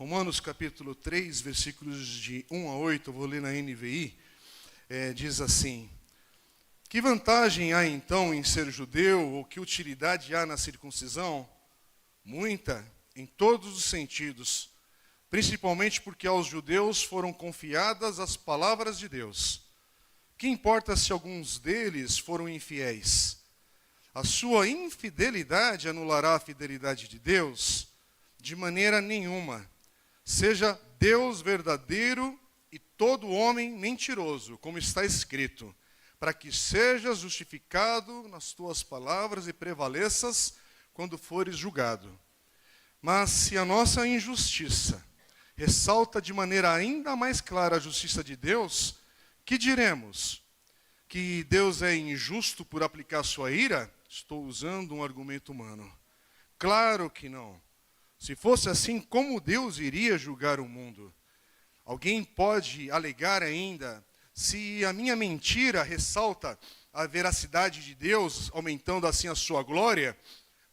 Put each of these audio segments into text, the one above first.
Romanos capítulo 3, versículos de 1 a 8, eu vou ler na NVI, diz assim: Que vantagem há então em ser judeu, ou que utilidade há na circuncisão? Muita, em todos os sentidos, principalmente porque aos judeus foram confiadas as palavras de Deus. Que importa se alguns deles foram infiéis? A sua infidelidade anulará a fidelidade de Deus? De maneira nenhuma. Seja Deus verdadeiro e todo homem mentiroso, como está escrito, para que sejas justificado nas tuas palavras e prevaleças quando fores julgado. Mas se a nossa injustiça ressalta de maneira ainda mais clara a justiça de Deus, que diremos? Que Deus é injusto por aplicar sua ira? Estou usando um argumento humano. Claro que não. Se fosse assim, como Deus iria julgar o mundo? Alguém pode alegar ainda, se a minha mentira ressalta a veracidade de Deus, aumentando assim a sua glória,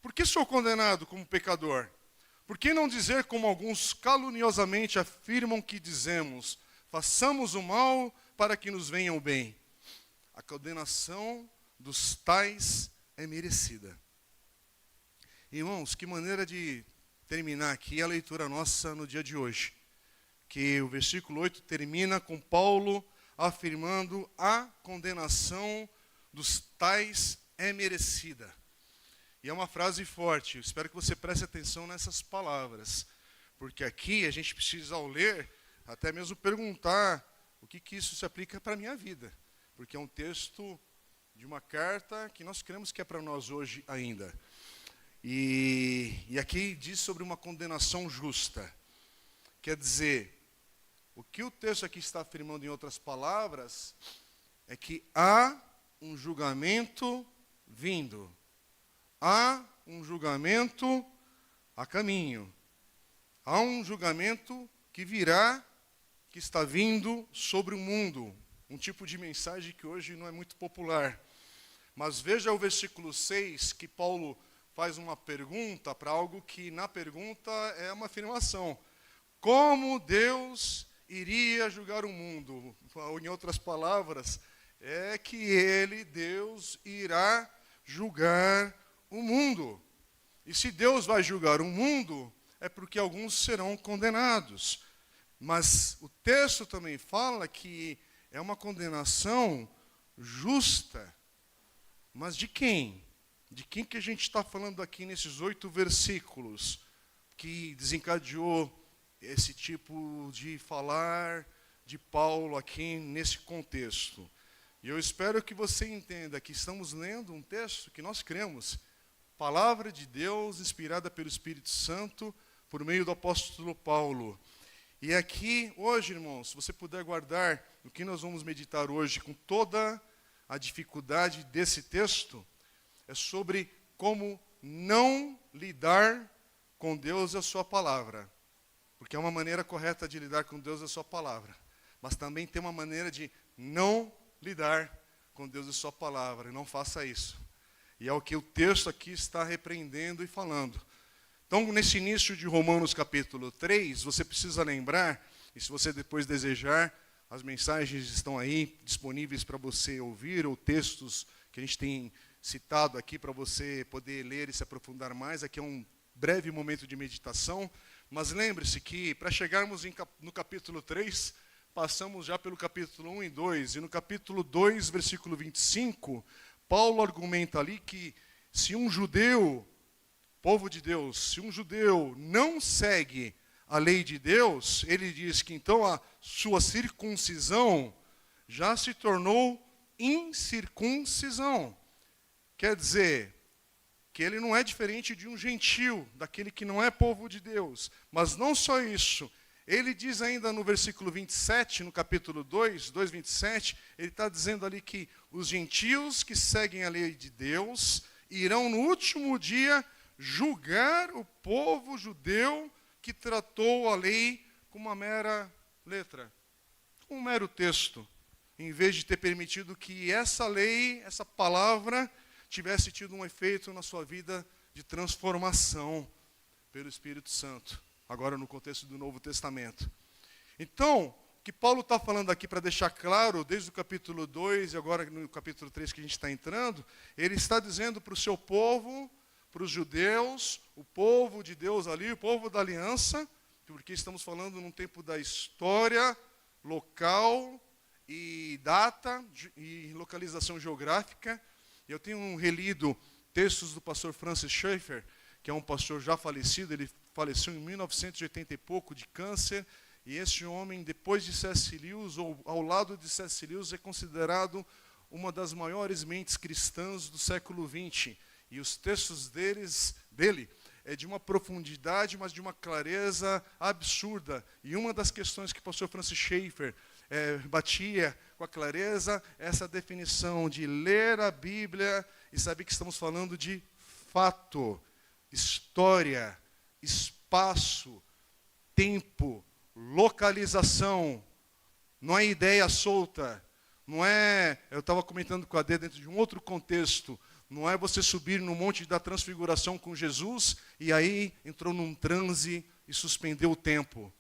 por que sou condenado como pecador? Por que não dizer como alguns caluniosamente afirmam que dizemos, façamos o mal para que nos venha o bem? A condenação dos tais é merecida. Irmãos, que maneira de terminar aqui a leitura nossa no dia de hoje. Que o versículo 8 termina com Paulo afirmando a condenação dos tais é merecida. E é uma frase forte, eu espero que você preste atenção nessas palavras, porque aqui a gente precisa, ao ler, até mesmo perguntar o que isso se aplica para a minha vida, porque é um texto de uma carta que nós cremos que é para nós hoje ainda. E aqui diz sobre uma condenação justa, quer dizer, o que o texto aqui está afirmando em outras palavras, é que há um julgamento vindo. Há um julgamento a caminho. Há um julgamento que virá, que está vindo sobre o mundo. Um tipo de mensagem que hoje não é muito popular. Mas veja o versículo 6, que Paulo faz uma pergunta para algo que na pergunta é uma afirmação. Como Deus iria julgar o mundo? Ou, em outras palavras, é que Ele, Deus, irá julgar o mundo. E se Deus vai julgar o mundo, é porque alguns serão condenados. Mas o texto também fala que é uma condenação justa. Mas de quem? De quem que a gente está falando aqui nesses 8 versículos que desencadeou esse tipo de falar de Paulo aqui nesse contexto? E eu espero que você entenda que estamos lendo um texto que nós cremos, palavra de Deus inspirada pelo Espírito Santo por meio do apóstolo Paulo. E aqui, hoje, irmãos, se você puder guardar o que nós vamos meditar hoje com toda a dificuldade desse texto, é sobre como não lidar com Deus e a sua palavra. Porque é uma maneira correta de lidar com Deus e a sua palavra. Mas também tem uma maneira de não lidar com Deus e a sua palavra. E não faça isso. E é o que o texto aqui está repreendendo e falando. Então, nesse início de Romanos capítulo 3, você precisa lembrar, e se você depois desejar, as mensagens estão aí disponíveis para você ouvir, ou textos que a gente tem citado aqui para você poder ler e se aprofundar mais. Aqui é um breve momento de meditação, mas lembre-se que para chegarmos no capítulo 3, passamos já pelo capítulo 1 e 2, e no capítulo 2, versículo 25, Paulo argumenta ali que se um judeu, povo de Deus, se um judeu não segue a lei de Deus, ele diz que então a sua circuncisão já se tornou incircuncisão. Quer dizer, que ele não é diferente de um gentio, daquele que não é povo de Deus. Mas não só isso, ele diz ainda no versículo 27, no capítulo 2, 2:27, ele está dizendo ali que os gentios que seguem a lei de Deus irão no último dia julgar o povo judeu que tratou a lei com uma mera letra, com um mero texto, em vez de ter permitido que essa lei, essa palavra, tivesse tido um efeito na sua vida de transformação pelo Espírito Santo. agora no contexto do Novo Testamento. Então, o que Paulo está falando aqui, para deixar claro, desde o capítulo 2 e agora no capítulo 3 que a gente está entrando, ele está dizendo para o seu povo, para os judeus, o povo de Deus ali, o povo da aliança, porque estamos falando num tempo da história, local e data e localização geográfica. Eu tenho relido textos do pastor Francis Schaeffer, que é um pastor já falecido. Ele faleceu em 1980 e pouco de câncer, e esse homem, depois de C.S. Lewis, ou ao lado de C.S. Lewis, é considerado uma das maiores mentes cristãs do século XX. E os textos dele é de uma profundidade, mas de uma clareza absurda. E uma das questões que o pastor Francis Schaeffer batia com a clareza, essa definição de ler a Bíblia e saber que estamos falando de fato, história, espaço, tempo, localização. Não é ideia solta. Não é, eu estava comentando com a Dê dentro de um outro contexto, não é você subir no Monte da Transfiguração com Jesus e aí entrou num transe e suspendeu o tempo.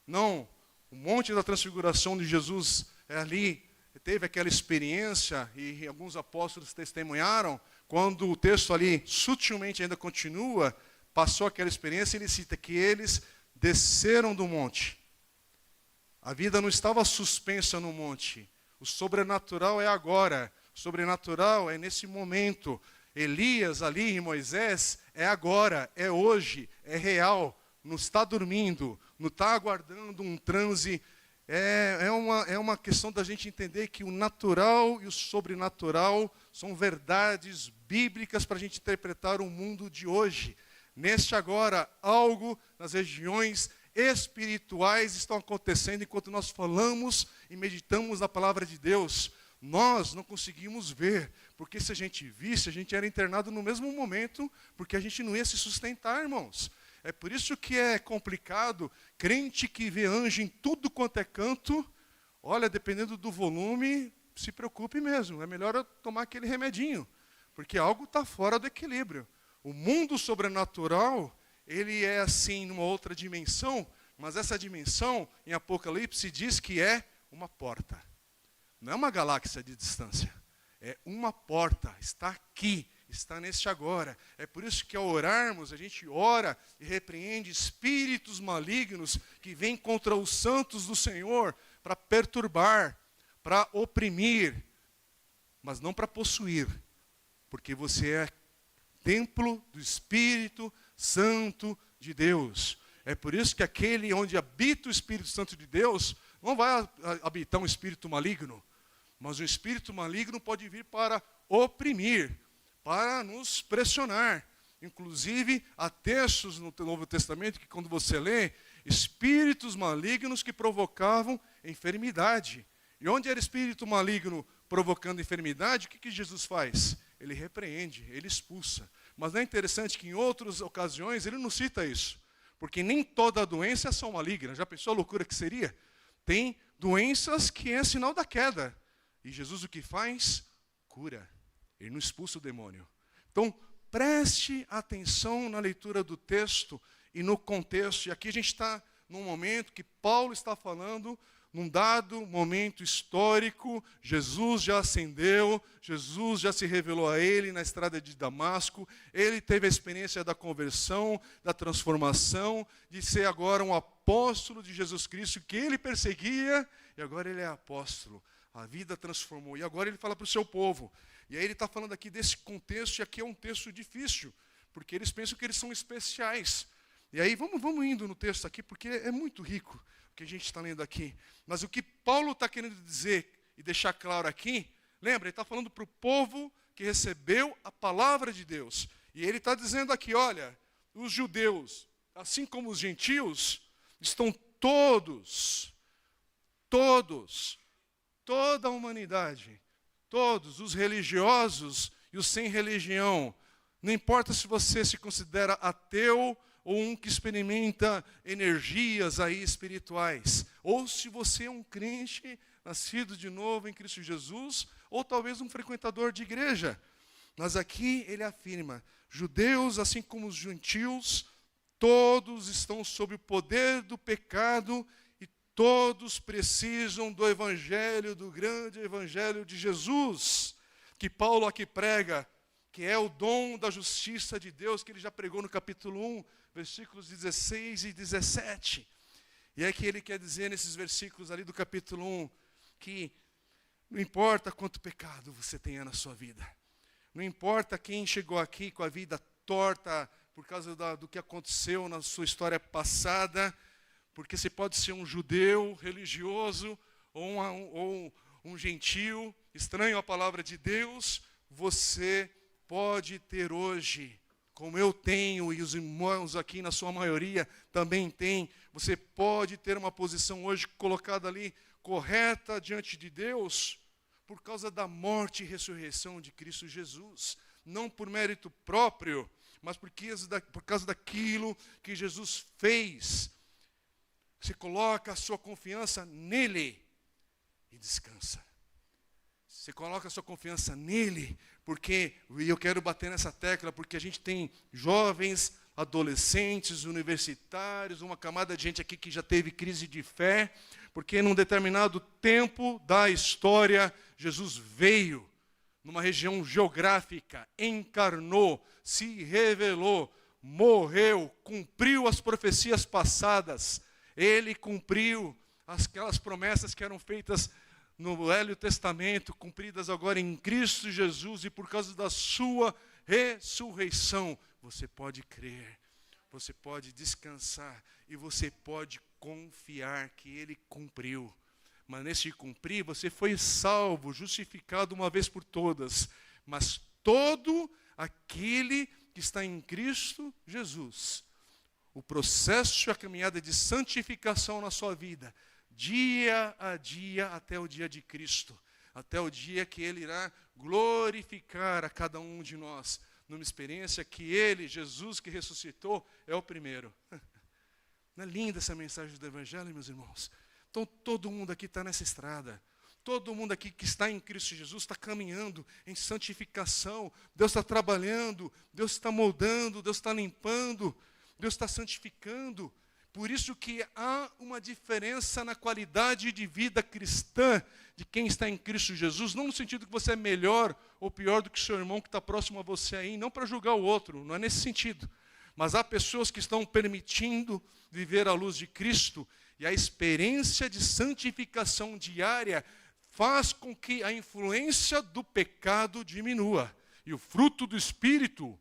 Não, o Monte da Transfiguração de Jesus ali teve aquela experiência, e alguns apóstolos testemunharam, quando o texto ali sutilmente ainda continua, passou aquela experiência, ele cita que eles desceram do monte. A vida não estava suspensa no monte. O sobrenatural é agora. O sobrenatural é nesse momento. Elias ali e Moisés é agora, é hoje, é real. Não está dormindo, não está aguardando um transe. É uma questão da gente entender que o natural e o sobrenatural são verdades bíblicas para a gente interpretar o mundo de hoje. Neste agora, algo nas regiões espirituais estão acontecendo enquanto nós falamos e meditamos na palavra de Deus. Nós não conseguimos ver, porque se a gente visse, a gente era internado no mesmo momento, porque a gente não ia se sustentar, irmãos. É por isso que é complicado, crente que vê anjo em tudo quanto é canto, olha, dependendo do volume, se preocupe mesmo, é melhor eu tomar aquele remedinho, porque algo está fora do equilíbrio. O mundo sobrenatural, ele é assim, numa outra dimensão, mas essa dimensão, em Apocalipse, diz que é uma porta. Não é uma galáxia de distância, é uma porta, está aqui, está neste agora. É por isso que ao orarmos, a gente ora e repreende espíritos malignos que vêm contra os santos do Senhor para perturbar, para oprimir, mas não para possuir, porque você é templo do Espírito Santo de Deus. É por isso que aquele onde habita o Espírito Santo de Deus, não vai habitar um espírito maligno, mas o espírito maligno pode vir para oprimir, para nos pressionar. Inclusive, há textos no Novo Testamento que, quando você lê, espíritos malignos que provocavam enfermidade. E onde era espírito maligno provocando enfermidade, o que Jesus faz? Ele repreende, ele expulsa. Mas não é interessante que em outras ocasiões ele não cita isso. Porque nem toda doença é só maligna. Já pensou a loucura que seria? Tem doenças que é sinal da queda. E Jesus o que faz? Cura. Ele não expulsa o demônio. Então, preste atenção na leitura do texto e no contexto. E aqui a gente está num momento que Paulo está falando, num dado momento histórico, Jesus já ascendeu, Jesus já se revelou a ele na estrada de Damasco, ele teve a experiência da conversão, da transformação, de ser agora um apóstolo de Jesus Cristo, que ele perseguia, e agora ele é apóstolo. A vida transformou, e agora ele fala para o seu povo. E aí ele está falando aqui desse contexto, e aqui é um texto difícil, porque eles pensam que eles são especiais. E aí vamos indo no texto aqui, porque é muito rico o que a gente está lendo aqui. Mas o que Paulo está querendo dizer e deixar claro aqui, lembra, ele está falando para o povo que recebeu a palavra de Deus. E ele está dizendo aqui, olha, os judeus, assim como os gentios, estão toda a humanidade, todos, os religiosos e os sem religião, não importa se você se considera ateu ou um que experimenta energias aí espirituais, ou se você é um crente nascido de novo em Cristo Jesus, ou talvez um frequentador de igreja. Mas aqui ele afirma, judeus assim como os gentios, todos estão sob o poder do pecado e todos precisam do evangelho, do grande evangelho de Jesus, que Paulo aqui prega, que é o dom da justiça de Deus, que ele já pregou no capítulo 1, versículos 16 e 17. E é que ele quer dizer nesses versículos ali do capítulo 1, que não importa quanto pecado você tenha na sua vida, não importa quem chegou aqui com a vida torta por causa do que aconteceu na sua história passada, porque você pode ser um judeu religioso ou um gentil, estranho à palavra de Deus, você pode ter hoje, como eu tenho e os irmãos aqui na sua maioria também têm, você pode ter uma posição hoje colocada ali correta diante de Deus por causa da morte e ressurreição de Cristo Jesus, não por mérito próprio, mas por causa daquilo que Jesus fez. Você coloca a sua confiança nele e descansa. Você coloca a sua confiança nele, e eu quero bater nessa tecla, porque a gente tem jovens, adolescentes, universitários, uma camada de gente aqui que já teve crise de fé, porque num determinado tempo da história, Jesus veio numa região geográfica, encarnou, se revelou, morreu, cumpriu as profecias passadas, ele cumpriu aquelas promessas que eram feitas no Velho Testamento, cumpridas agora em Cristo Jesus, e por causa da sua ressurreição, você pode crer, você pode descansar, e você pode confiar que ele cumpriu. Mas nesse cumprir, você foi salvo, justificado uma vez por todas. Mas todo aquele que está em Cristo Jesus, o processo e a caminhada de santificação na sua vida, dia a dia até o dia de Cristo, até o dia que ele irá glorificar a cada um de nós, numa experiência que ele, Jesus que ressuscitou, é o primeiro. Não é linda essa mensagem do Evangelho, meus irmãos? Então todo mundo aqui está nessa estrada. Todo mundo aqui que está em Cristo Jesus está caminhando em santificação. Deus está trabalhando, Deus está moldando, Deus está limpando, Deus está santificando. Por isso que há uma diferença na qualidade de vida cristã de quem está em Cristo Jesus, não no sentido que você é melhor ou pior do que o seu irmão que está próximo a você aí, não para julgar o outro, não é nesse sentido. Mas há pessoas que estão permitindo viver à luz de Cristo, e a experiência de santificação diária faz com que a influência do pecado diminua. E o fruto do Espírito,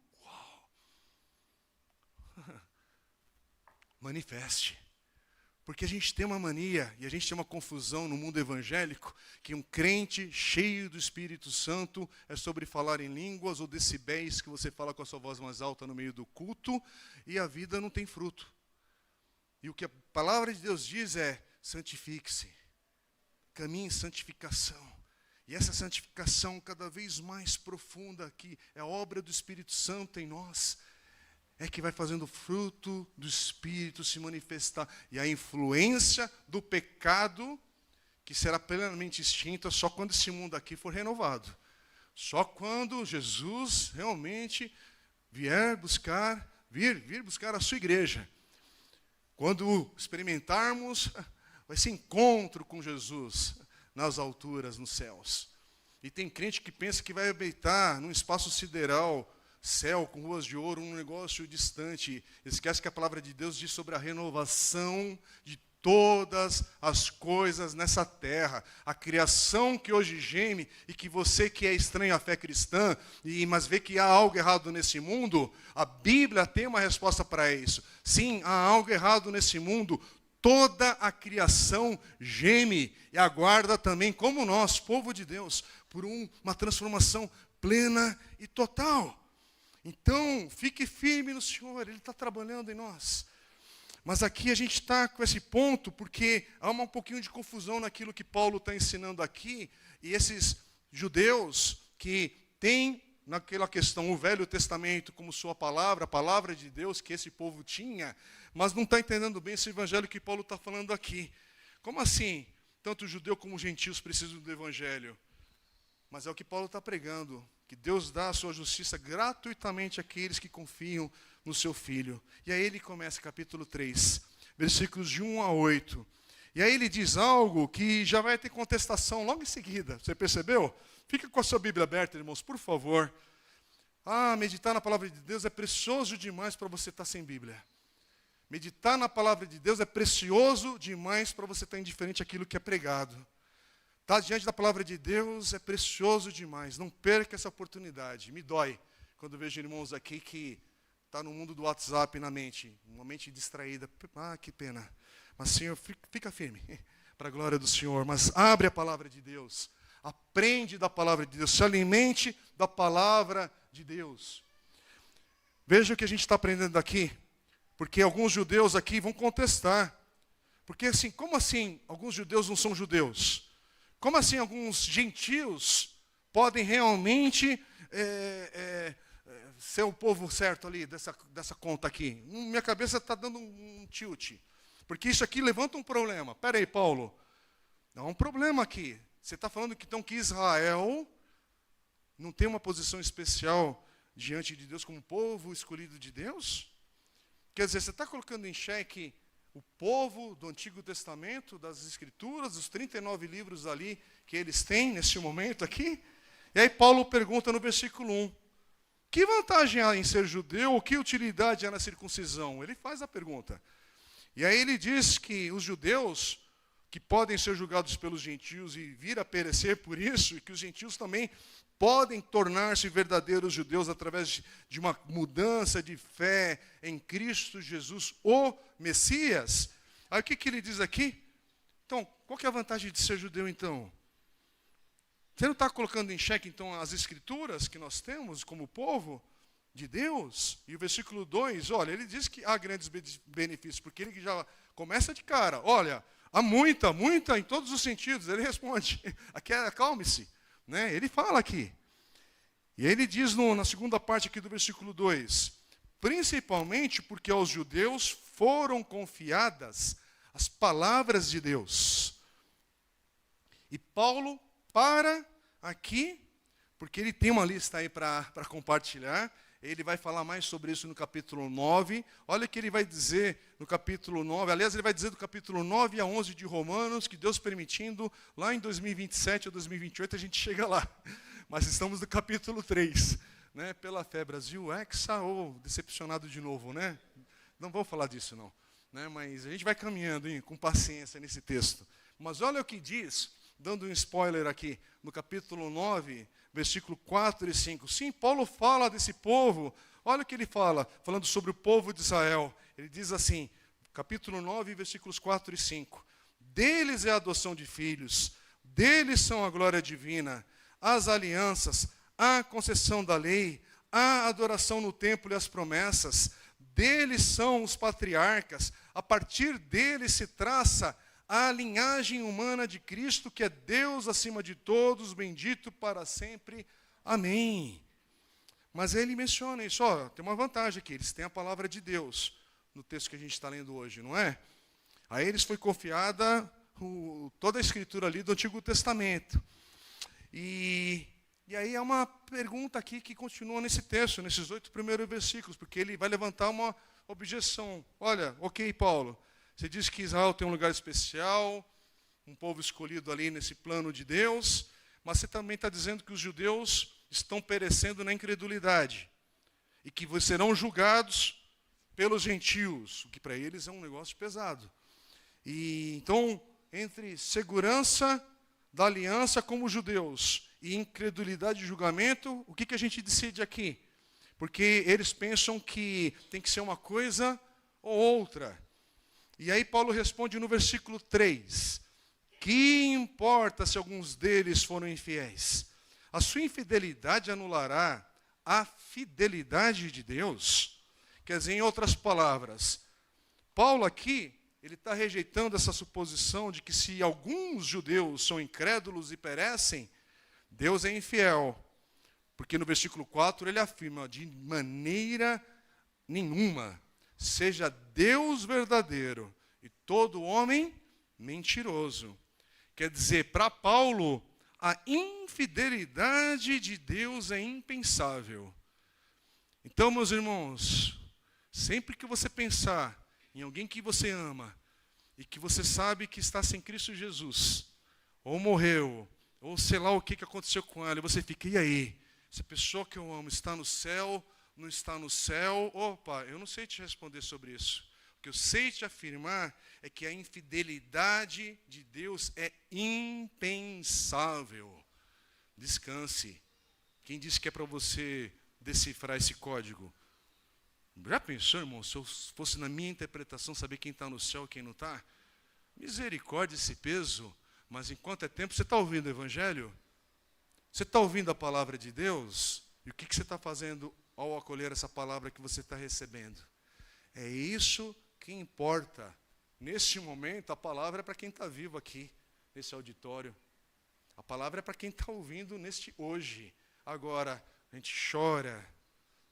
manifeste. Porque a gente tem uma mania, e a gente tem uma confusão no mundo evangélico, que um crente cheio do Espírito Santo é sobre falar em línguas ou decibéis que você fala com a sua voz mais alta no meio do culto, e a vida não tem fruto. E o que a palavra de Deus diz é, santifique-se, caminhe em santificação. E essa santificação cada vez mais profunda, que é a obra do Espírito Santo em nós, é que vai fazendo o fruto do Espírito se manifestar. E a influência do pecado, que será plenamente extinta só quando esse mundo aqui for renovado. Só quando Jesus realmente vir buscar a sua igreja. Quando experimentarmos esse encontro com Jesus nas alturas, nos céus. E tem crente que pensa que vai habitar num espaço sideral, céu com ruas de ouro, um negócio distante. Esquece que a palavra de Deus diz sobre a renovação de todas as coisas nessa terra. A criação que hoje geme, e que você que é estranho à fé cristã, mas vê que há algo errado nesse mundo, a Bíblia tem uma resposta para isso. Sim, há algo errado nesse mundo. Toda a criação geme e aguarda também, como nós, povo de Deus, por uma transformação plena e total. Então, fique firme no Senhor, Ele está trabalhando em nós. Mas aqui a gente está com esse ponto, porque há um pouquinho de confusão naquilo que Paulo está ensinando aqui, e esses judeus que têm naquela questão o Velho Testamento como sua palavra, a palavra de Deus que esse povo tinha, mas não está entendendo bem esse evangelho que Paulo está falando aqui. Como assim? Tanto judeu como gentios precisam do evangelho. Mas é o que Paulo está pregando, que Deus dá a sua justiça gratuitamente àqueles que confiam no seu Filho. E aí ele começa capítulo 3, versículos de 1 a 8. E aí ele diz algo que já vai ter contestação logo em seguida. Você percebeu? Fica com a sua Bíblia aberta, irmãos, por favor. Meditar na palavra de Deus é precioso demais para você estar sem Bíblia. Meditar na palavra de Deus é precioso demais para você estar indiferente àquilo que é pregado. Estar diante da palavra de Deus é precioso demais. Não perca essa oportunidade. Me dói quando vejo irmãos aqui que está no mundo do WhatsApp na mente, uma mente distraída. Que pena. Mas, Senhor, fica firme, para a glória do Senhor. Mas abre a palavra de Deus. Aprende da palavra de Deus. Se alimente da palavra de Deus. Veja o que a gente está aprendendo daqui. Porque alguns judeus aqui vão contestar. Porque assim, como assim alguns judeus não são judeus? Como assim alguns gentios podem realmente ser o povo certo ali, dessa conta aqui? Minha cabeça está dando um tilt. Porque isso aqui levanta um problema. Espera aí, Paulo. Há um problema aqui. Você está falando então que Israel não tem uma posição especial diante de Deus como povo escolhido de Deus? Quer dizer, você está colocando em xeque o povo do Antigo Testamento, das Escrituras, os 39 livros ali que eles têm nesse momento aqui? E aí Paulo pergunta no versículo 1, que vantagem há em ser judeu ou que utilidade há na circuncisão? Ele faz a pergunta. E aí ele diz que os judeus, que podem ser julgados pelos gentios e vir a perecer por isso, e que os gentios também podem tornar-se verdadeiros judeus através de uma mudança de fé em Cristo Jesus, o Messias. Aí o que ele diz aqui? Então, qual que é a vantagem de ser judeu, então? Você não está colocando em xeque, então, as escrituras que nós temos como povo de Deus? E o versículo 2, olha, ele diz que há grandes benefícios, porque ele já começa de cara. Olha, há muita, em todos os sentidos. Ele responde, acalme-se. Né? Ele fala aqui. E aí ele diz na segunda parte aqui do versículo 2, principalmente porque aos judeus foram confiadas as palavras de Deus. E Paulo para aqui, porque ele tem uma lista aí para compartilhar. Ele vai falar mais sobre isso no capítulo 9. Olha o que ele vai dizer no capítulo 9. Aliás, ele vai dizer do capítulo 9 a 11 de Romanos, que Deus permitindo, lá em 2027 ou 2028 a gente chega lá. Mas estamos no capítulo 3. Né? Pela fé, Brasil, Hexa ou decepcionado de novo, né? Não vou falar disso, não. Né? Mas a gente vai caminhando com paciência nesse texto. Mas olha o que diz, dando um spoiler aqui, no capítulo 9, versículo 4 e 5. Sim, Paulo fala desse povo. Olha o que ele fala, falando sobre o povo de Israel. Ele diz assim, capítulo 9, versículos 4 e 5. Deles é a adoção de filhos, deles são a glória divina, as alianças, a concessão da lei, a adoração no templo e as promessas. Deles são os patriarcas, a partir deles se traça a linhagem humana de Cristo, que é Deus acima de todos, bendito para sempre. Amém. Mas ele menciona isso, tem uma vantagem aqui, eles têm a palavra de Deus, no texto que a gente está lendo hoje, não é? A eles foi confiada toda a escritura ali do Antigo Testamento. E aí há uma pergunta aqui que continua nesse texto, nesses 8 primeiros versículos, porque ele vai levantar uma objeção. Olha, ok, Paulo, você diz que Israel tem um lugar especial, um povo escolhido ali nesse plano de Deus, mas você também está dizendo que os judeus estão perecendo na incredulidade e que serão julgados pelos gentios, o que para eles é um negócio pesado. E então, entre segurança da aliança como judeus e incredulidade de julgamento, o que a gente decide aqui? Porque eles pensam que tem que ser uma coisa ou outra. E aí Paulo responde no versículo 3, que importa se alguns deles foram infiéis? A sua infidelidade anulará a fidelidade de Deus? Quer dizer, em outras palavras, Paulo aqui, ele está rejeitando essa suposição de que se alguns judeus são incrédulos e perecem, Deus é infiel. Porque no versículo 4 ele afirma, de maneira nenhuma, seja Deus verdadeiro e todo homem mentiroso. Quer dizer, para Paulo, a infidelidade de Deus é impensável. Então, meus irmãos, Sempre que você pensar em alguém que você ama e que você sabe que está sem Cristo Jesus, ou morreu, ou sei lá o que aconteceu com ela, e você fica, e aí? Essa pessoa que eu amo está no céu, não está no céu? Opa, eu não sei te responder sobre isso. O que eu sei te afirmar é que a infidelidade de Deus é impensável. Descanse. Quem disse que é para você decifrar esse código? Já pensou, irmão, se eu fosse na minha interpretação saber quem está no céu e quem não está? Misericórdia esse peso. Mas enquanto é tempo, você está ouvindo o Evangelho? Você está ouvindo a palavra de Deus? E o que você está fazendo ao acolher essa palavra que você está recebendo? É isso que importa. Neste momento, a palavra é para quem está vivo aqui, nesse auditório. A palavra é para quem está ouvindo neste hoje. Agora, a gente chora,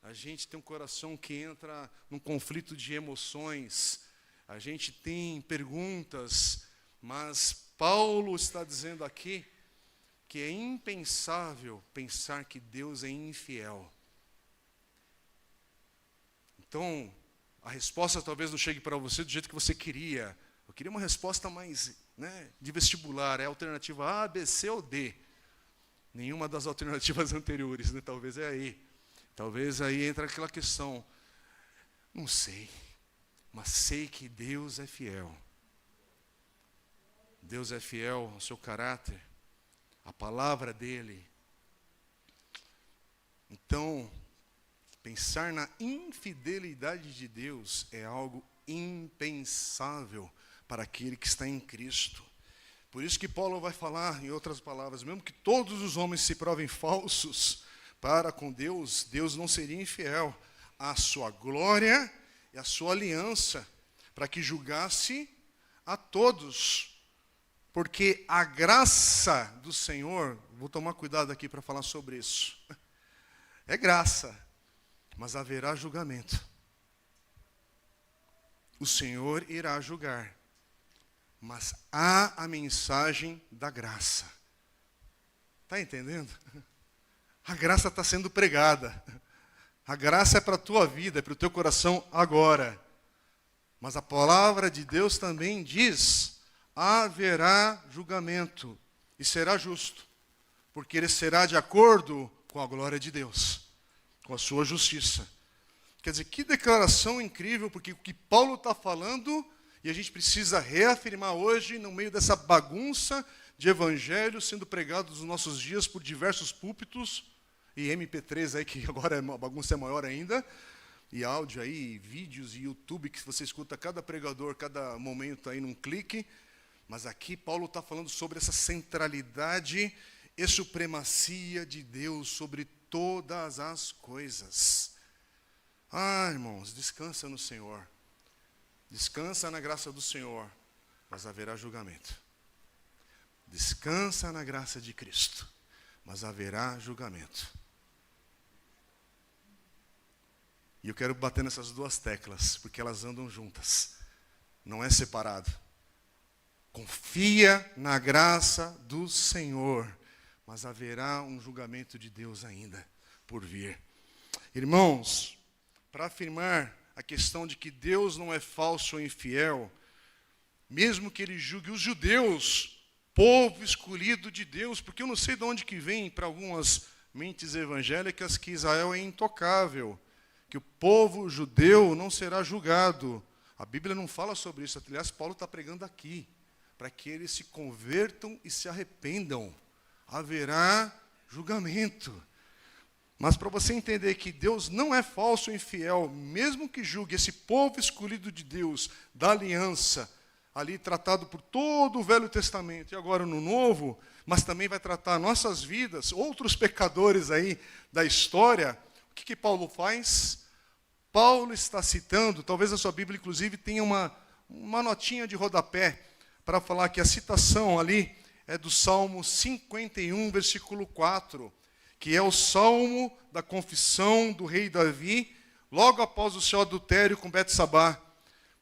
a gente tem um coração que entra num conflito de emoções, a gente tem perguntas, mas Paulo está dizendo aqui que é impensável pensar que Deus é infiel. Então, a resposta talvez não chegue para você do jeito que você queria. Eu queria uma resposta mais, de vestibular, é a alternativa A, B, C ou D. Nenhuma das alternativas anteriores, talvez é aí. Talvez aí entra aquela questão, não sei, mas sei que Deus é fiel. Deus é fiel ao seu caráter, à palavra dele. Então, pensar na infidelidade de Deus é algo impensável para aquele que está em Cristo. Por isso que Paulo vai falar, em outras palavras, mesmo que todos os homens se provem falsos para com Deus, Deus não seria infiel à sua glória e à sua aliança, para que julgasse a todos. Porque a graça do Senhor, vou tomar cuidado aqui para falar sobre isso, é graça, mas haverá julgamento. O Senhor irá julgar, mas há a mensagem da graça. Está entendendo? A graça está sendo pregada. A graça é para a tua vida, é para o teu coração agora. Mas a palavra de Deus também diz: haverá julgamento, e será justo, porque ele será de acordo com a glória de Deus, com a sua justiça. Quer dizer, que declaração incrível, porque o que Paulo está falando, e a gente precisa reafirmar hoje, no meio dessa bagunça de evangelho sendo pregado nos nossos dias por diversos púlpitos, e MP3 aí, que agora a bagunça é maior ainda, e áudio aí, vídeos e YouTube, que você escuta cada pregador, cada momento aí num clique. Mas aqui Paulo está falando sobre essa centralidade e supremacia de Deus sobre todas as coisas. Ah, irmãos, descansa no Senhor. Descansa na graça do Senhor, mas haverá julgamento. Descansa na graça de Cristo, mas haverá julgamento. E eu quero bater nessas duas teclas, porque elas andam juntas. Não é separado. Confia na graça do Senhor, mas haverá um julgamento de Deus ainda por vir. Irmãos, para afirmar a questão de que Deus não é falso ou infiel, mesmo que ele julgue os judeus, povo escolhido de Deus, porque eu não sei de onde que vem para algumas mentes evangélicas que Israel é intocável, que o povo judeu não será julgado. A Bíblia não fala sobre isso. Aliás, Paulo está pregando aqui, para que eles se convertam e se arrependam. Haverá julgamento. Mas para você entender que Deus não é falso ou infiel, mesmo que julgue esse povo escolhido de Deus, da aliança, ali tratado por todo o Velho Testamento e agora no Novo, mas também vai tratar nossas vidas, outros pecadores aí da história, o que Paulo faz? Paulo está citando, talvez a sua Bíblia inclusive tenha uma notinha de rodapé, para falar que a citação ali é do Salmo 51, versículo 4, que é o salmo da confissão do rei Davi, logo após o seu adultério com Betsabá.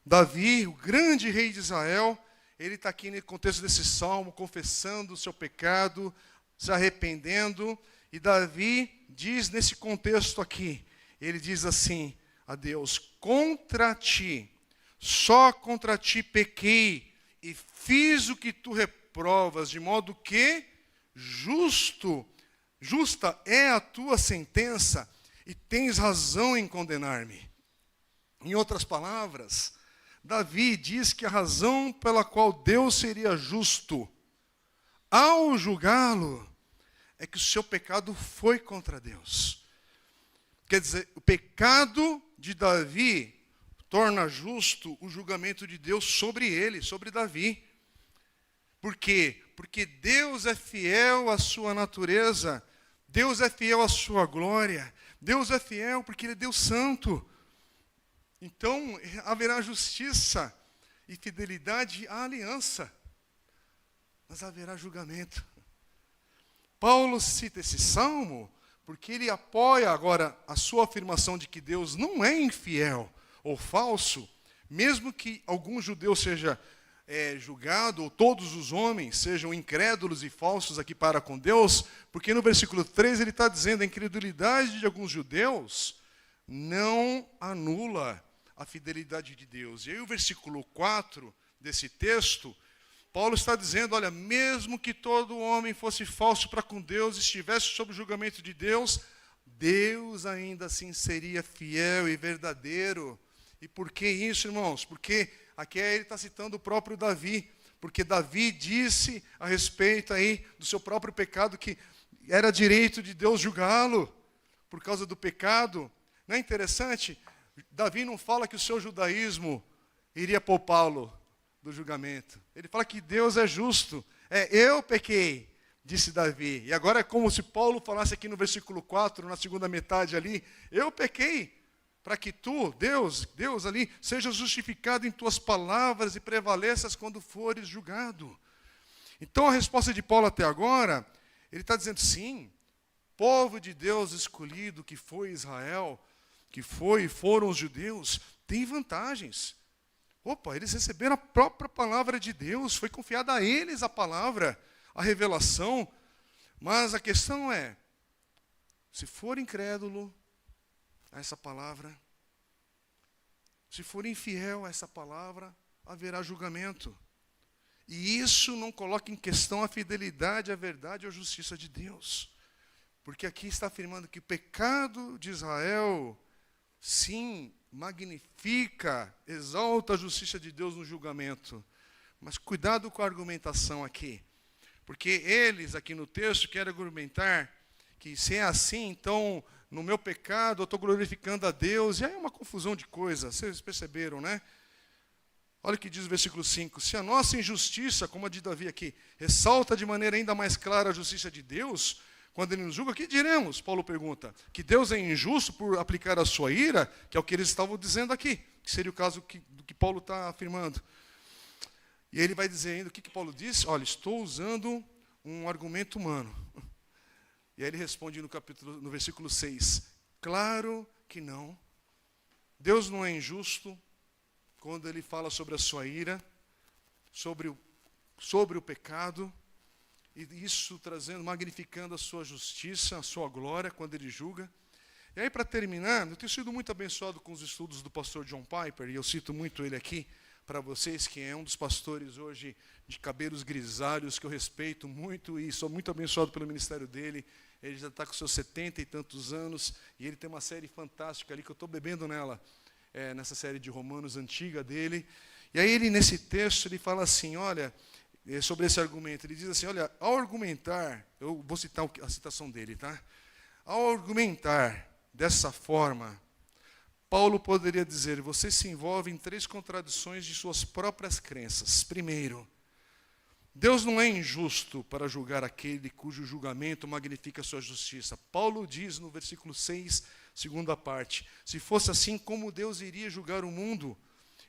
Davi, o grande rei de Israel, ele está aqui no contexto desse salmo, confessando o seu pecado, se arrependendo, e Davi diz nesse contexto aqui, ele diz assim, a Deus: contra ti, só contra ti pequei, e fiz o que tu reprovas, de modo que justa é a tua sentença, e tens razão em condenar-me. Em outras palavras, Davi diz que a razão pela qual Deus seria justo ao julgá-lo é que o seu pecado foi contra Deus. Quer dizer, o pecado de Davi torna justo o julgamento de Deus sobre ele, sobre Davi. Por quê? Porque Deus é fiel à sua natureza, Deus é fiel à sua glória, Deus é fiel porque Ele é Deus santo. Então, haverá justiça e fidelidade à aliança, mas haverá julgamento. Paulo cita esse salmo porque ele apoia agora a sua afirmação de que Deus não é infiel ou falso, mesmo que algum judeu seja julgado, ou todos os homens sejam incrédulos e falsos aqui para com Deus, porque no versículo 3 ele está dizendo: a incredulidade de alguns judeus não anula a fidelidade de Deus. E aí o versículo 4 desse texto, Paulo está dizendo: olha, mesmo que todo homem fosse falso para com Deus, estivesse sob o julgamento de Deus, Deus ainda assim seria fiel e verdadeiro. E por que isso, irmãos? Porque aqui ele está citando o próprio Davi, porque Davi disse a respeito aí do seu próprio pecado que era direito de Deus julgá-lo por causa do pecado. Não é interessante? Davi não fala que o seu judaísmo iria poupá-lo do julgamento. Ele fala que Deus é justo. Eu pequei, disse Davi. E agora é como se Paulo falasse aqui no versículo 4, na segunda metade ali: eu pequei, para que tu, Deus ali, seja justificado em tuas palavras e prevaleças quando fores julgado. Então a resposta de Paulo até agora, ele está dizendo: sim, povo de Deus escolhido, que foi Israel, que foram os judeus, tem vantagens. Eles receberam a própria palavra de Deus, foi confiada a eles a palavra, a revelação. Mas a questão é, se for incrédulo a essa palavra, se for infiel a essa palavra, haverá julgamento. E isso não coloca em questão a fidelidade, a verdade ou a justiça de Deus. Porque aqui está afirmando que o pecado de Israel, sim, magnifica, exalta a justiça de Deus no julgamento. Mas cuidado com a argumentação aqui. Porque eles, aqui no texto, querem argumentar que se é assim, então, no meu pecado, eu estou glorificando a Deus. E aí é uma confusão de coisas, vocês perceberam, né? Olha o que diz o versículo 5. Se a nossa injustiça, como a de Davi aqui, ressalta de maneira ainda mais clara a justiça de Deus, quando Ele nos julga, o que diremos? Paulo pergunta. Que Deus é injusto por aplicar a sua ira, que é o que eles estavam dizendo aqui, que seria o caso do que Paulo está afirmando. E ele vai dizer ainda, o que Paulo disse? Olha, estou usando um argumento humano. E aí ele responde no versículo 6, claro que não. Deus não é injusto quando Ele fala sobre a sua ira, sobre o pecado, e isso magnificando a sua justiça, a sua glória, quando Ele julga. E aí, para terminar, eu tenho sido muito abençoado com os estudos do pastor John Piper, e eu cito muito ele aqui para vocês, que é um dos pastores hoje de cabelos grisalhos, que eu respeito muito e sou muito abençoado pelo ministério dele. Ele já está com seus 70 e tantos anos, e ele tem uma série fantástica ali, que eu estou bebendo nela, nessa série de Romanos antiga dele. E aí ele, nesse texto, ele fala assim, olha, sobre esse argumento, ele diz assim, olha, ao argumentar, eu vou citar a citação dele, tá? Ao argumentar dessa forma, Paulo poderia dizer, você se envolve em 3 contradições de suas próprias crenças. Primeiro, Deus não é injusto para julgar aquele cujo julgamento magnifica a sua justiça. Paulo diz no versículo 6, segunda parte, se fosse assim, como Deus iria julgar o mundo?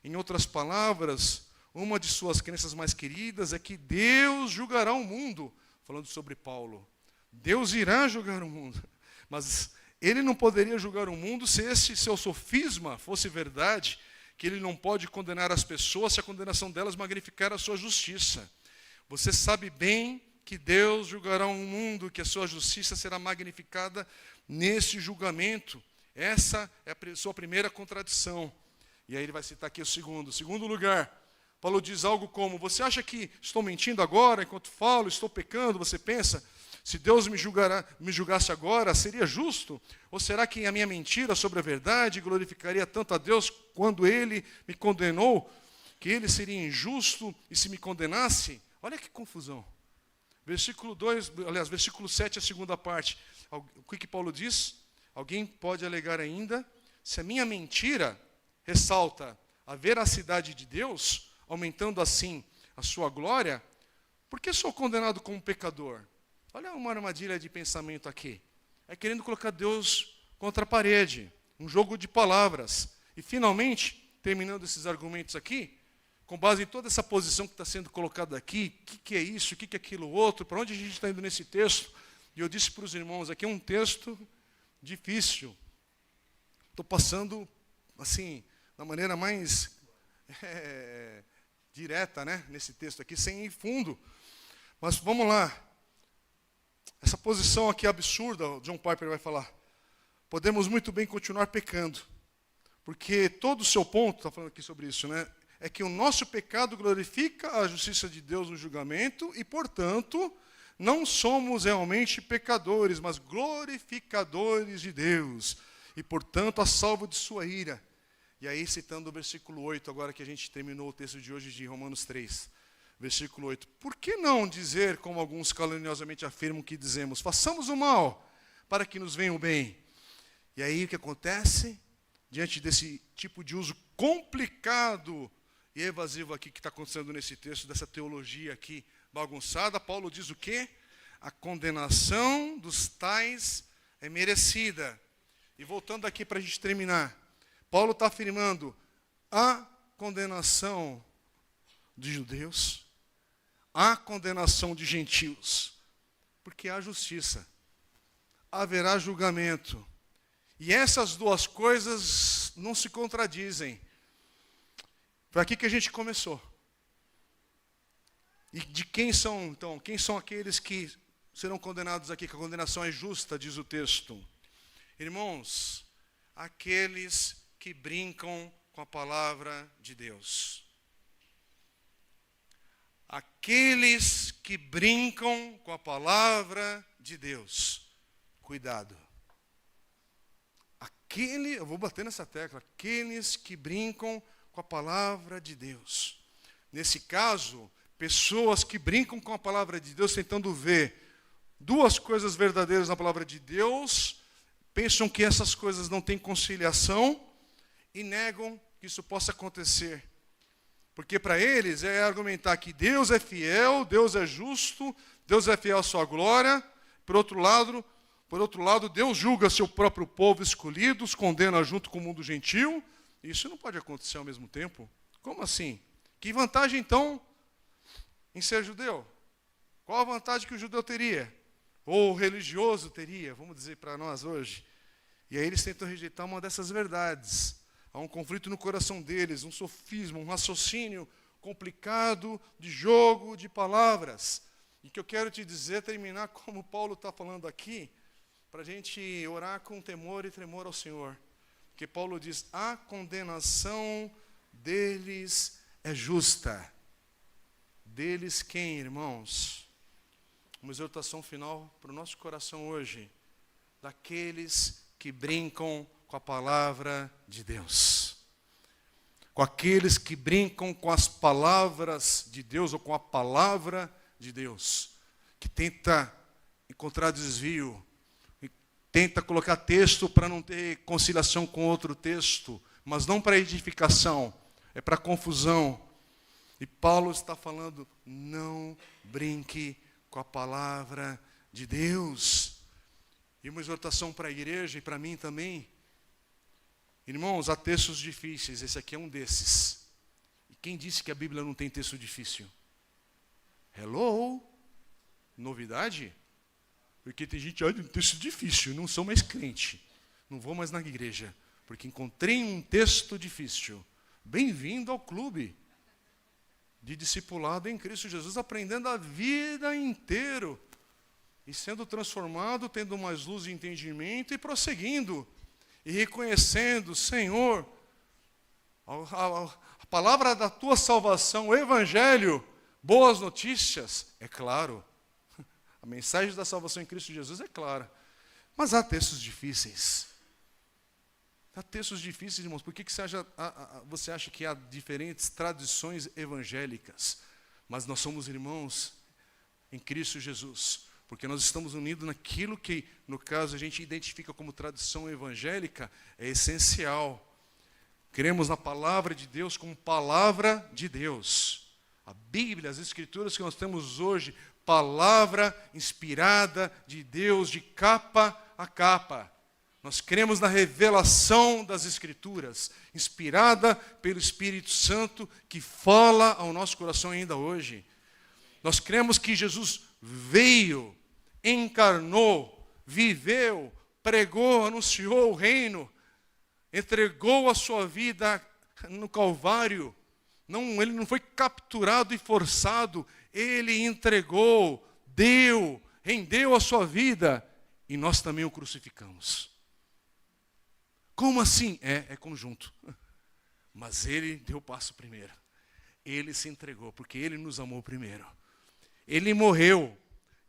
Em outras palavras, uma de suas crenças mais queridas é que Deus julgará o mundo, falando sobre Paulo. Deus irá julgar o mundo, mas Ele não poderia julgar o mundo se esse seu sofisma fosse verdade, que Ele não pode condenar as pessoas se a condenação delas magnificar a sua justiça. Você sabe bem que Deus julgará o mundo, que a sua justiça será magnificada nesse julgamento. Essa é a sua primeira contradição. E aí ele vai citar aqui o segundo. Segundo lugar, Paulo diz algo como: você acha que estou mentindo agora, enquanto falo, estou pecando? Você pensa, se Deus me julgasse agora, seria justo? Ou será que a minha mentira sobre a verdade glorificaria tanto a Deus quando Ele me condenou, que Ele seria injusto e se me condenasse? Olha que confusão. Versículo 7, a segunda parte. O que Paulo diz? Alguém pode alegar ainda, se a minha mentira ressalta a veracidade de Deus, aumentando assim a sua glória, por que sou condenado como pecador? Olha uma armadilha de pensamento aqui. É querendo colocar Deus contra a parede, um jogo de palavras. E finalmente, terminando esses argumentos aqui, com base em toda essa posição que está sendo colocada aqui, o que é isso, o que é aquilo outro, para onde a gente está indo nesse texto? E eu disse para os irmãos, aqui é um texto difícil. Estou passando, assim, da maneira mais direta, né, nesse texto aqui, sem ir fundo. Mas vamos lá. Essa posição aqui é absurda, o John Piper vai falar. Podemos muito bem continuar pecando. Porque todo o seu ponto, está falando aqui sobre isso, né, é que o nosso pecado glorifica a justiça de Deus no julgamento e, portanto, não somos realmente pecadores, mas glorificadores de Deus. E, portanto, a salvo de sua ira. E aí, citando o versículo 8, agora que a gente terminou o texto de hoje de Romanos 3. Versículo 8. Por que não dizer, como alguns caluniosamente afirmam que dizemos, façamos o mal para que nos venha o bem? E aí o que acontece? Diante desse tipo de uso complicado e evasivo aqui que está acontecendo nesse texto, dessa teologia aqui bagunçada, Paulo diz o quê? A condenação dos tais é merecida. E voltando aqui para a gente terminar, Paulo está afirmando a condenação de judeus, a condenação de gentios, porque há justiça, haverá julgamento. E essas duas coisas não se contradizem. Foi aqui que a gente começou. E de quem são, então? Quem são aqueles que serão condenados aqui? Que a condenação é justa, diz o texto. Irmãos, aqueles que brincam com a palavra de Deus. Aqueles que brincam com a palavra de Deus. Cuidado. Eu vou bater nessa tecla, aqueles que brincam com a palavra de Deus. Nesse caso, pessoas que brincam com a palavra de Deus, tentando ver duas coisas verdadeiras na palavra de Deus, pensam que essas coisas não têm conciliação e negam que isso possa acontecer. Porque para eles é argumentar que Deus é fiel, Deus é justo, Deus é fiel à sua glória. Por outro lado, Deus julga seu próprio povo escolhido, os condena junto com o mundo gentil. Isso não pode acontecer ao mesmo tempo. Como assim? Que vantagem, então, em ser judeu? Qual a vantagem que o judeu teria? Ou o religioso teria, vamos dizer para nós hoje. E aí eles tentam rejeitar uma dessas verdades. Há um conflito no coração deles, um sofisma, um raciocínio complicado de jogo de palavras. E que eu quero te dizer, terminar como Paulo está falando aqui, para a gente orar com temor e tremor ao Senhor. Porque Paulo diz, a condenação deles é justa. Deles quem, irmãos? Uma exortação final para o nosso coração hoje. Daqueles que brincam com a palavra de Deus. Com aqueles que brincam com as palavras de Deus, ou com a palavra de Deus. Que tenta encontrar desvio, tenta colocar texto para não ter conciliação com outro texto, mas não para edificação, é para confusão. E Paulo está falando, não brinque com a palavra de Deus. E uma exortação para a igreja e para mim também. Irmãos, há textos difíceis, esse aqui é um desses. E quem disse que a Bíblia não tem texto difícil? Hello? Novidade? Porque tem gente, olha, um texto difícil, não sou mais crente, não vou mais na igreja, porque encontrei um texto difícil. Bem-vindo ao clube de discipulado em Cristo Jesus, aprendendo a vida inteira e sendo transformado, tendo mais luz e entendimento e prosseguindo. e reconhecendo, Senhor, a palavra da tua salvação, o evangelho, boas notícias, é claro. A mensagem da salvação em Cristo Jesus é clara. Mas há textos difíceis. Há textos difíceis, irmãos. Por que você acha que há diferentes tradições evangélicas? Mas nós somos irmãos em Cristo Jesus. Porque nós estamos unidos naquilo que, no caso, a gente identifica como tradição evangélica, é essencial. Cremos na palavra de Deus como palavra de Deus. A Bíblia, as Escrituras que nós temos hoje, palavra inspirada de Deus, de capa a capa. Nós cremos na revelação das Escrituras, inspirada pelo Espírito Santo, que fala ao nosso coração ainda hoje. Nós cremos que Jesus veio, encarnou, viveu, pregou, anunciou o reino, entregou a sua vida no Calvário. Ele não foi capturado e forçado, ele entregou, deu, rendeu a sua vida e nós também o crucificamos. Como assim? É conjunto. Mas ele deu o passo primeiro. Ele se entregou, porque ele nos amou primeiro. Ele morreu.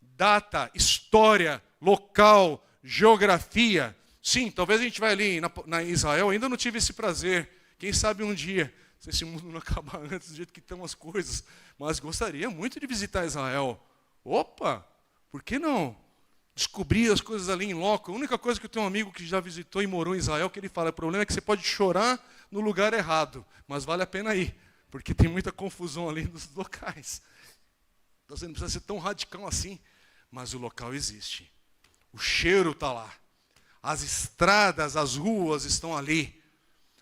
Data, história, local, geografia. Sim, talvez a gente vai ali na Israel, ainda não tive esse prazer. Quem sabe um dia, se esse mundo não acabar antes do jeito que estão as coisas. Mas gostaria muito de visitar Israel. Opa, por que não? Descobrir as coisas ali em loco. A única coisa que eu tenho um amigo que já visitou e morou em Israel, que ele fala, o problema é que você pode chorar no lugar errado, mas vale a pena ir, porque tem muita confusão ali nos locais. Então você não precisa ser tão radical assim, mas o local existe. O cheiro está lá. As estradas, as ruas estão ali.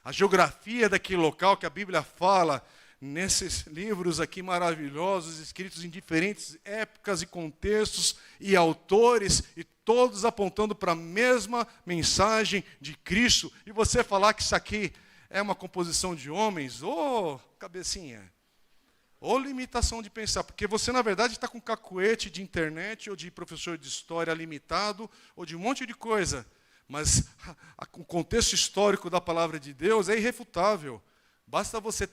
A geografia daquele local que a Bíblia fala, nesses livros aqui maravilhosos, escritos em diferentes épocas e contextos e autores, e todos apontando para a mesma mensagem de Cristo. E você falar que isso aqui é uma composição de homens, ô cabecinha, ou limitação de pensar, porque você, na verdade, está com cacuete de internet, ou de professor de história limitado, ou de um monte de coisa. Mas o contexto histórico da palavra de Deus é irrefutável. Basta você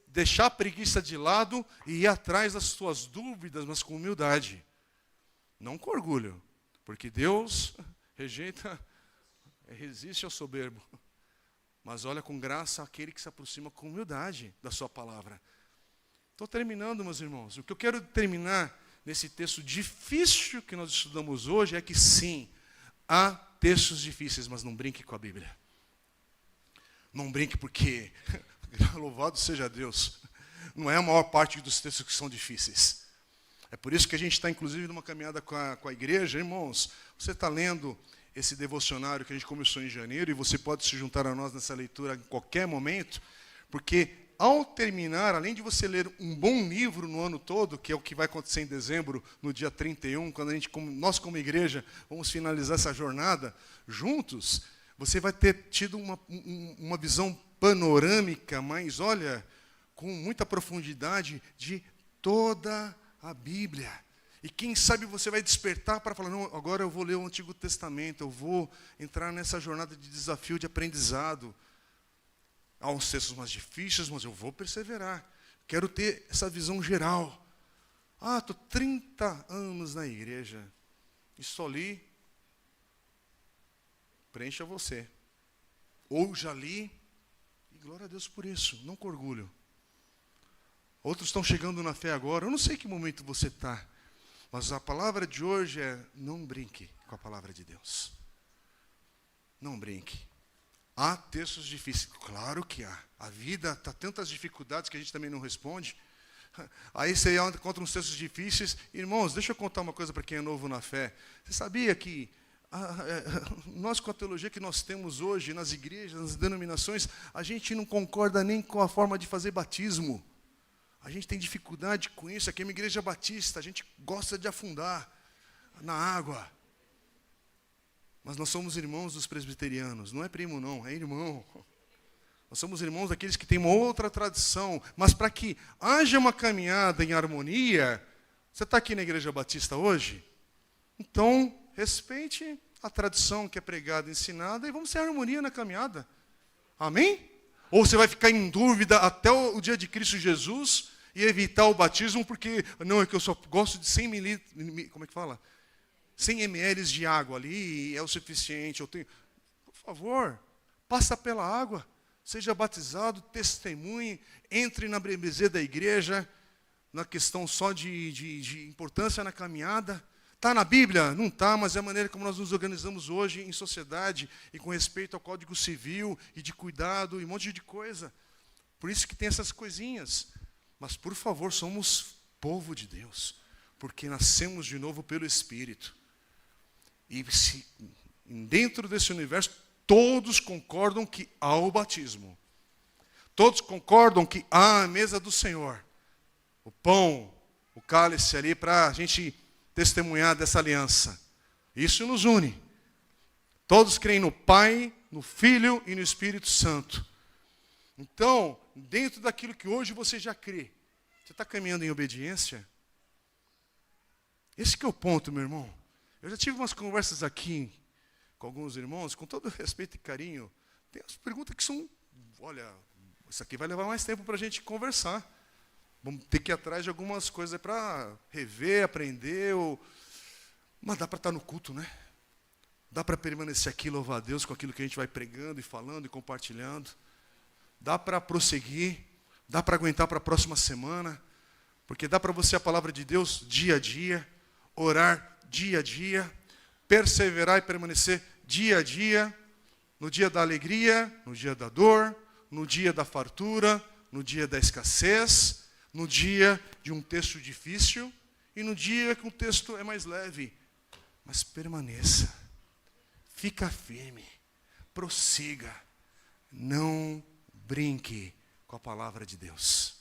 deixar a preguiça de lado e ir atrás das suas dúvidas, mas com humildade. Não com orgulho, porque Deus resiste ao soberbo. Mas olha com graça aquele que se aproxima com humildade da sua palavra. Estou terminando, meus irmãos. O que eu quero terminar nesse texto difícil que nós estudamos hoje é que sim, há textos difíceis, mas não brinque com a Bíblia. Não brinque porque, louvado seja Deus, não é a maior parte dos textos que são difíceis. É por isso que a gente está, inclusive, numa caminhada com a igreja. Irmãos, você está lendo esse devocionário que a gente começou em janeiro, e você pode se juntar a nós nessa leitura em qualquer momento, porque ao terminar, além de você ler um bom livro no ano todo, que é o que vai acontecer em dezembro, no dia 31, quando nós como igreja vamos finalizar essa jornada juntos, você vai ter tido uma visão panorâmica, mas olha, com muita profundidade de toda a Bíblia. E quem sabe você vai despertar para falar, não, agora eu vou ler o Antigo Testamento, eu vou entrar nessa jornada de desafio, de aprendizado. Há uns textos mais difíceis, mas eu vou perseverar. Quero ter essa visão geral. Estou 30 anos na igreja e só li. Preencha você. Ou já li, e glória a Deus por isso, não com orgulho. Outros estão chegando na fé agora, eu não sei que momento você está, mas a palavra de hoje é, não brinque com a palavra de Deus. Não brinque. Há textos difíceis, claro que há. A vida está tantas dificuldades que a gente também não responde. Aí você encontra uns textos difíceis. Irmãos, deixa eu contar uma coisa para quem é novo na fé. Você sabia que nós, com a teologia que nós temos hoje nas igrejas, nas denominações, a gente não concorda nem com a forma de fazer batismo. A gente tem dificuldade com isso. Aqui é uma igreja batista, a gente gosta de afundar na água. Mas nós somos irmãos dos presbiterianos. Não é primo, não, é irmão. Nós somos irmãos daqueles que têm uma outra tradição. Mas para que haja uma caminhada em harmonia, você está aqui na Igreja Batista hoje? Então, respeite a tradição que é pregada e ensinada, e vamos ter harmonia na caminhada. Amém? Ou você vai ficar em dúvida até o dia de Cristo Jesus e evitar o batismo porque, não, é que eu só gosto de 100 mililitros, como é que fala? 100 ml de água ali é o suficiente. Eu tenho... Por favor, passa pela água, seja batizado, testemunhe, entre na brebezeira da igreja, na questão só de importância na caminhada. Está na Bíblia? Não está, mas é a maneira como nós nos organizamos hoje em sociedade e com respeito ao Código Civil e de cuidado e um monte de coisa. Por isso que tem essas coisinhas. Mas, por favor, somos povo de Deus, porque nascemos de novo pelo Espírito. E dentro desse universo, todos concordam que há o batismo. Todos concordam que há a mesa do Senhor. O pão, o cálice ali para a gente testemunhar dessa aliança. Isso nos une. Todos creem no Pai, no Filho e no Espírito Santo. Então, dentro daquilo que hoje você já crê, você está caminhando em obediência? Esse que é o ponto, meu irmão. Eu já tive umas conversas aqui com alguns irmãos, com todo respeito e carinho. Tem umas perguntas que são, olha, isso aqui vai levar mais tempo para a gente conversar. Vamos ter que ir atrás de algumas coisas para rever, aprender. Mas dá para estar no culto, né? Dá para permanecer aqui, louvar a Deus com aquilo que a gente vai pregando e falando e compartilhando. Dá para prosseguir. Dá para aguentar para a próxima semana. Porque dá para você a palavra de Deus dia a dia. Orar dia a dia, perseverar e permanecer dia a dia, no dia da alegria, no dia da dor, no dia da fartura, no dia da escassez, no dia de um texto difícil e no dia que o texto é mais leve. Mas permaneça, fica firme, prossiga, não brinque com a palavra de Deus.